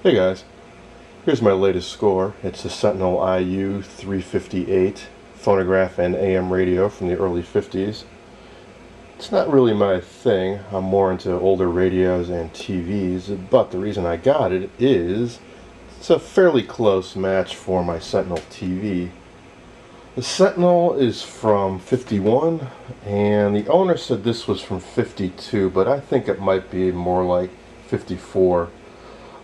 Hey guys, here's my latest score. It's a Sentinel IU-358 phonograph and AM radio from the early 50s. It's not really my thing. I'm more into older radios and TVs, but the reason I got it is it's a fairly close match for my Sentinel TV. The Sentinel is from 51, and the owner said this was from 52, but I think it might be more like 54.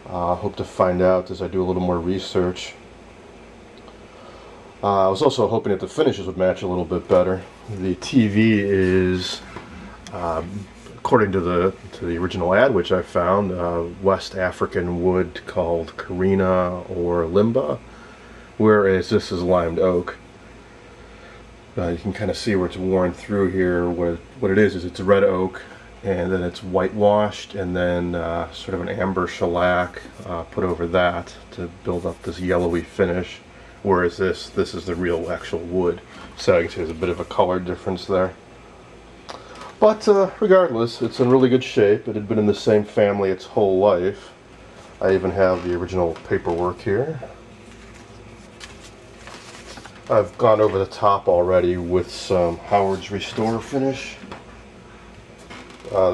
I hope to find out as I do a little more research. I was also hoping that the finishes would match a little bit better. The TV is, according to the original ad which I found, West African wood called Karina or Limba, whereas this is limed oak. You can kind of see where it's worn through here. What it is it's red oak, and then it's whitewashed, and then sort of an amber shellac put over that to build up this yellowy finish, whereas this is the real actual wood. So you can see there's a bit of a color difference there. But regardless, it's in really good shape. It had been in the same family its whole life. I even have the original paperwork here. I've gone over the top already with some Howard's Restore finish.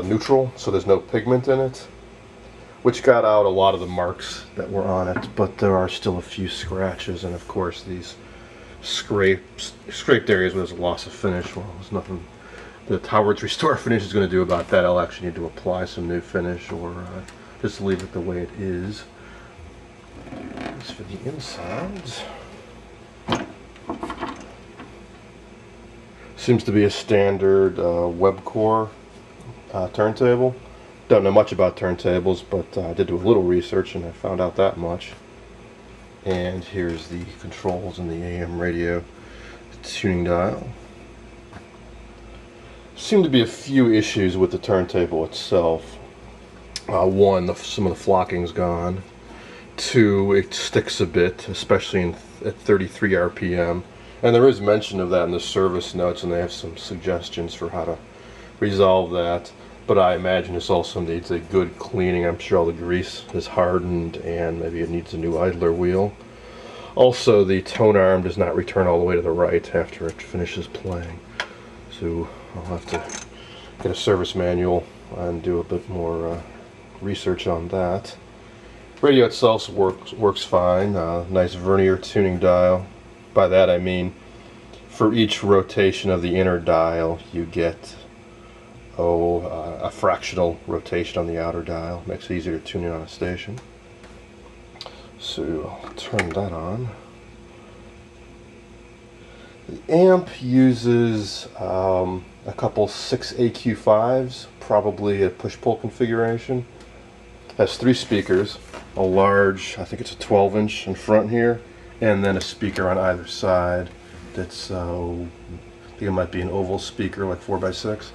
Neutral, so there's no pigment in it, which got out a lot of the marks that were on it, but there are still a few scratches, and of course these scraped areas where there's a loss of finish. Well, there's nothing that Howard's Restore finish is going to do about that. I'll actually need to apply some new finish, or just leave it the way it is. As for the insides, seems to be a standard web core turntable. Don't know much about turntables, but I did do a little research and I found out that much. And here's the controls and the AM radio tuning dial. Seem to be a few issues with the turntable itself. One, some of the flocking's gone. Two, it sticks a bit, especially at 33 RPM. And there is mention of that in the service notes, and they have some suggestions for how to resolve that. But I imagine this also needs a good cleaning. I'm sure all the grease is hardened, and maybe it needs a new idler wheel. Also, the tone arm does not return all the way to the right after it finishes playing. So I'll have to get a service manual and do a bit more research on that. Radio itself works fine. Nice vernier tuning dial. By that I mean, for each rotation of the inner dial, you get a fractional rotation on the outer dial. Makes it easier to tune in on a station. So I'll turn that on. The amp uses a couple 6 AQ5s, probably a push-pull configuration. Has 3 speakers, a large, I think it's a 12-inch in front here, and then a speaker on either side that's, I think it might be an oval speaker, like 4x6.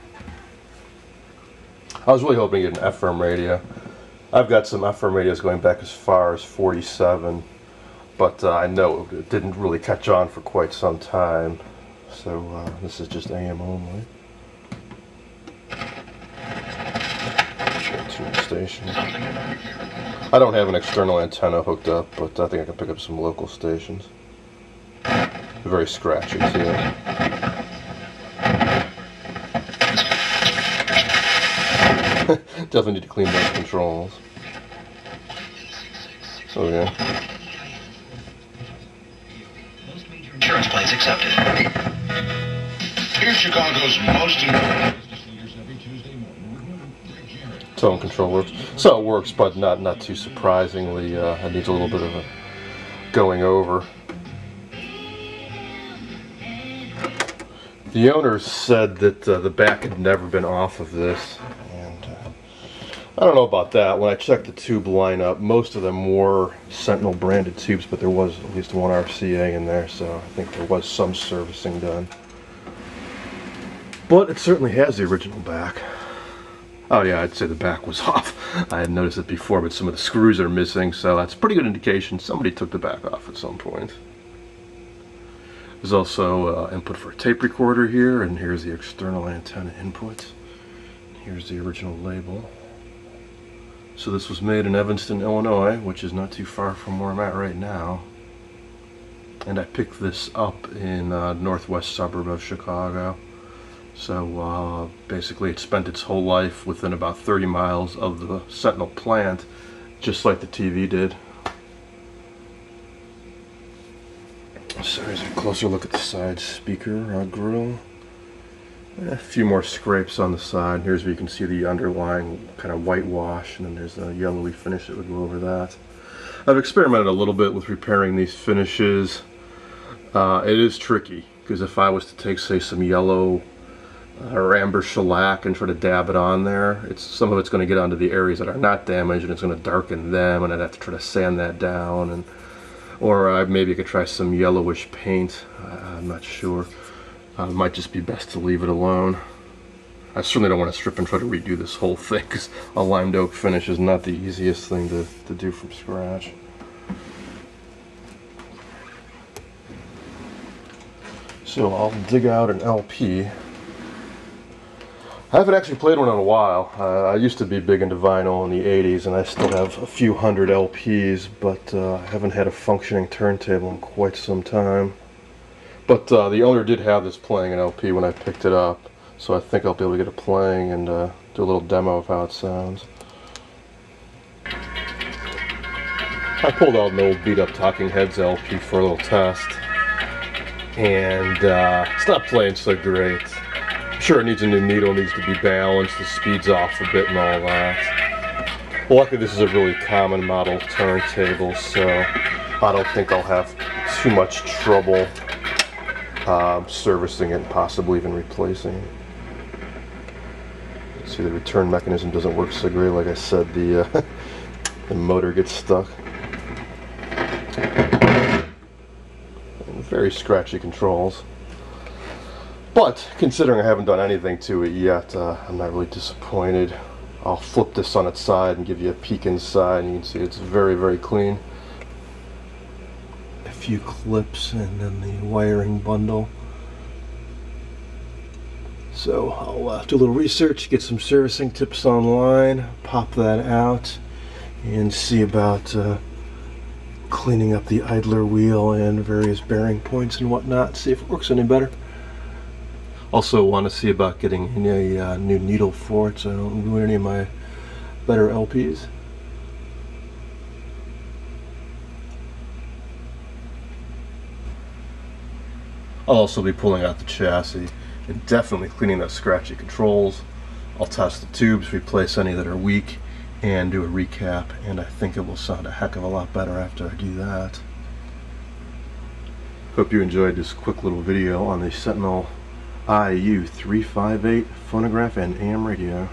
I was really hoping to get an FM radio. I've got some FM radios going back as far as 47, but I know it didn't really catch on for quite some time. So this is just AM only. Tune station. I don't have an external antenna hooked up, but I think I can pick up some local stations. Very scratchy too. Definitely need to clean those controls. Oh yeah. Insurance plans accepted. Here's Chicago's most important. Tone control works. So it works, but not too surprisingly. It needs a little bit of a going over. The owner said that the back had never been off of this, and I don't know about that. When I checked the tube lineup, most of them were Sentinel branded tubes, but there was at least one RCA in there, so I think there was some servicing done. But it certainly has the original back. Oh yeah, I'd say the back was off. I had noticed it before, but some of the screws are missing, so that's a pretty good indication somebody took the back off at some point. There's also input for a tape recorder here, and here's the external antenna input. Here's the original label. So this was made in Evanston, Illinois, which is not too far from where I'm at right now. And I picked this up in northwest suburb of Chicago. So basically it spent its whole life within about 30 miles of the Sentinel plant, just like the TV did. So here's a closer look at the side speaker grill. A few more scrapes on the side. Here's where you can see the underlying kind of whitewash, and then there's a yellowy finish that would go over that. I've experimented a little bit with repairing these finishes. It is tricky, because if I was to take, say, some yellow or amber shellac and try to dab it on there, some of it's going to get onto the areas that are not damaged, and it's going to darken them, and I'd have to try to sand that down, or maybe I could try some yellowish paint. I'm not sure. It might just be best to leave it alone. I certainly don't want to strip and try to redo this whole thing, because a limed oak finish is not the easiest thing to do from scratch. So I'll dig out an LP. I haven't actually played one in a while. I used to be big into vinyl in the 80s, and I still have a few hundred LPs, but I haven't had a functioning turntable in quite some time. But the owner did have this playing an LP when I picked it up, so I think I'll be able to get it playing and do a little demo of how it sounds. I pulled out an old beat-up Talking Heads LP for a little test, and it's not playing so great. I'm sure it needs a new needle, needs to be balanced, the speed's off a bit and all that. Well, luckily this is a really common model turntable, so I don't think I'll have too much trouble servicing it and possibly even replacing it. See, the return mechanism doesn't work so great. Like I said, the motor gets stuck. And very scratchy controls. But considering I haven't done anything to it yet, I'm not really disappointed. I'll flip this on its side and give you a peek inside, and you can see it's very, very clean. A few clips and then the wiring bundle. So I'll do a little research, get some servicing tips online, pop that out, and see about cleaning up the idler wheel and various bearing points and whatnot, see if it works any better. Also want to see about getting a new needle for it so I don't ruin any of my better LPs. I'll also be pulling out the chassis and definitely cleaning those scratchy controls. I'll test the tubes, replace any that are weak, and do a recap, and I think it will sound a heck of a lot better after I do that. Hope you enjoyed this quick little video on the Sentinel IU-358 phonograph and AM radio.